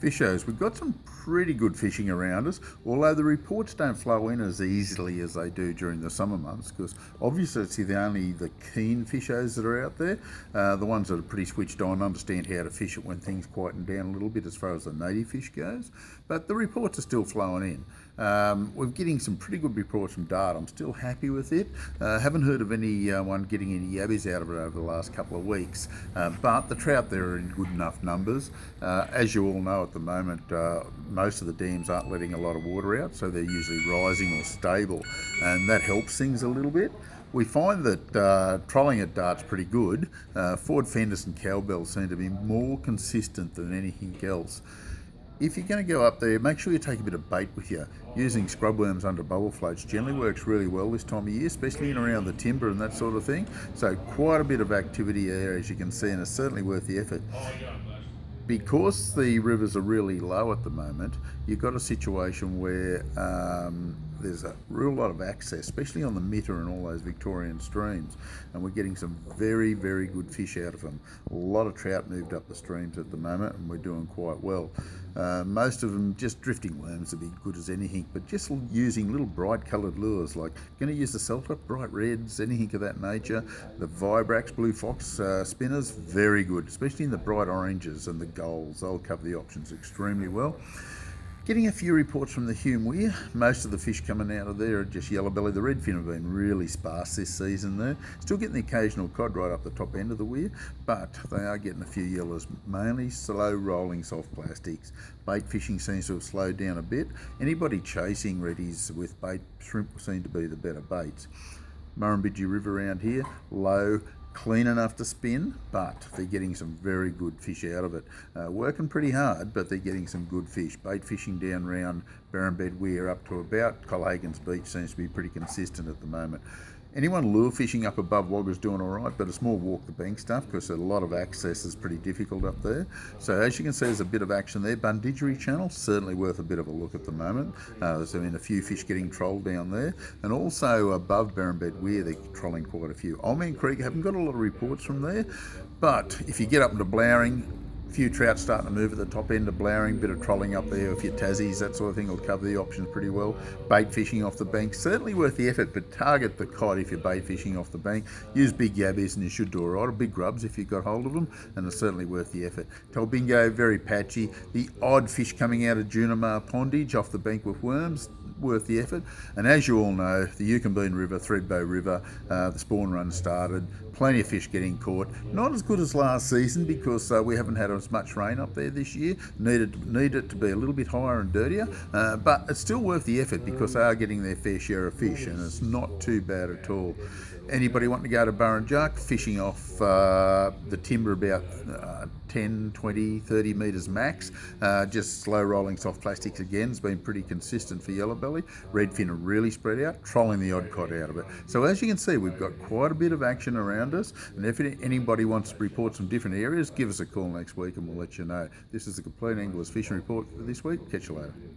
Fishers, we've got some pretty good fishing around us, although the reports don't flow in as easily as they do during the summer months, because obviously it's only the keen fishers that are out there, the ones that are pretty switched on, understand how to fish it when things quieten down a little bit as far as the native fish goes, but the reports are still flowing in. We're getting some pretty good reports from Dart. I'm still happy with it. Haven't heard of anyone getting any yabbies out of it over the last couple of weeks, but the trout there are in good enough numbers. As you all know at the moment, most of the dams aren't letting a lot of water out, so they're usually rising or stable, and that helps things a little bit. We find that trolling at Dart's pretty good. Ford fenders and cowbells seem to be more consistent than anything else. If you're going to go up there, make sure you take a bit of bait with you. Using scrubworms under bubble floats generally works really well this time of year, especially in around the timber and that sort of thing. So quite a bit of activity there, as you can see, and it's certainly worth the effort. Because the rivers are really low at the moment, you've got a situation where there's a real lot of access, especially on the Mitter and all those Victorian streams, and we're getting some very, very good fish out of them. A lot of trout moved up the streams at the moment, and we're doing quite well. Most of them just drifting worms would be good as anything, but just using little bright coloured lures, like going to use the Seltra, bright reds, anything of that nature. The Vibrax Blue Fox spinners, very good, especially in the bright oranges and the golds. They'll cover the options extremely well. Getting a few reports from the Hume Weir. Most of the fish coming out of there are just yellow belly. The redfin have been really sparse this season there. Still getting the occasional cod right up the top end of the weir, but they are getting a few yellows, mainly slow rolling soft plastics. Bait fishing seems to have slowed down a bit. Anybody chasing reddies with bait shrimp seem to be the better baits. Murrumbidgee River around here, low, clean enough to spin, but they're getting some very good fish out of it. Working pretty hard, but they're getting some good fish. Bait fishing down round Barrenbed Weir up to about Colhagen's Beach seems to be pretty consistent at the moment. Anyone lure fishing up above Wagga's doing all right, but it's more walk the bank stuff because a lot of access is pretty difficult up there. So as you can see, there's a bit of action there. Bundidgery Channel, certainly worth a bit of a look at the moment. There's been a few fish getting trolled down there, and also above Barrenbed Weir, they're trolling quite a few. Olmeen Creek, haven't got a lot of reports from there, but if you get up into Blowering, few trout starting to move at the top end of Blowering, bit of trolling up there, a few Tassies, that sort of thing will cover the options pretty well. Bait fishing off the bank, certainly worth the effort, but target the cod if you're bait fishing off the bank. Use big yabbies and you should do all right, or big grubs if you've got hold of them, and it's certainly worth the effort. Tolbingo, very patchy. The odd fish coming out of Junimar Pondage off the bank with worms, worth the effort. And as you all know, the Yukonbean River, Threadbow River, the spawn run started, plenty of fish getting caught. Not as good as last season because we haven't had as much rain up there this year. Need it to be a little bit higher and dirtier, but it's still worth the effort because they are getting their fair share of fish, and it's not too bad at all. Anybody wanting to go to Burrinjuck, fishing off the timber about 10, 20, 30 metres max, just slow rolling soft plastics again has been pretty consistent for yellow belly. Redfin are really spread out, trolling the odd cod out of it. So as you can see, we've got quite a bit of action around us, and if anybody wants to report some different areas, give us a call next week and we'll let you know. This is the Compleat Angler's Fishing Report for this week. Catch you later.